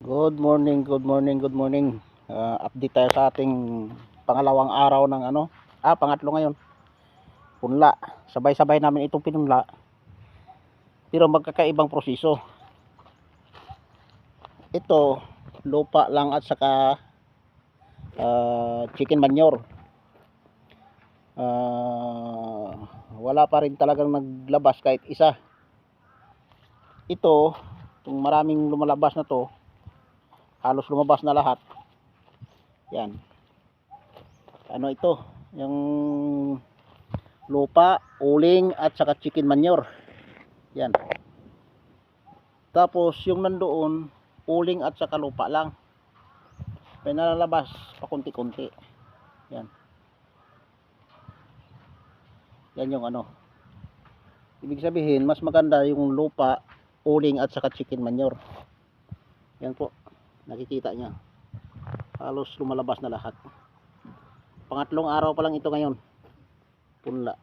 Good morning, good morning, good morning. Update tayo sa ating pangalawang araw ng pangatlo ngayon. Punla. Sabay-sabay namin itong pinunla. Pero magkakaibang proseso. Ito, lupa lang at saka chicken manure. Wala pa rin talagang naglabas kahit isa. Ito, itong maraming lumalabas na to, halos lumabas na lahat. Yan. Ano ito? Yung lupa, uling at saka chicken manure. Yan. Tapos yung nandoon, uling at saka lupa lang. May nalalabas pa konti-konti. Yan. Yan yung ibig sabihin, mas maganda yung lupa, uling at saka chicken manure. Yan po. Nakikita niya. Halos lumalabas na lahat. Pangatlong araw pa lang ito ngayon. Punla.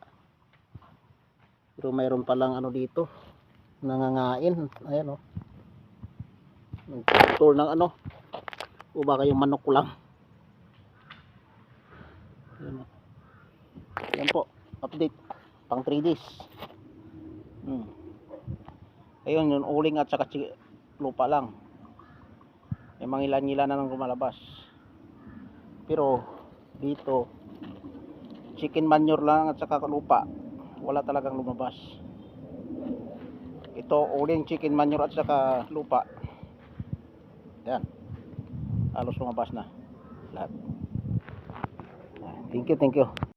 Pero mayroon pa lang dito. Nangangain. Ayan o. Tour ng o baka yung manok ko lang. Ayan, yan po. Update. Pang 3 days. Ayun yung uling at saka lupa lang. May mangilan-ngilan na nang lumalabas. Pero dito chicken manure lang at saka lupa, wala talagang lumabas. Ito uling, chicken manure at saka lupa, yan, halos lumabas na lahat. Thank you.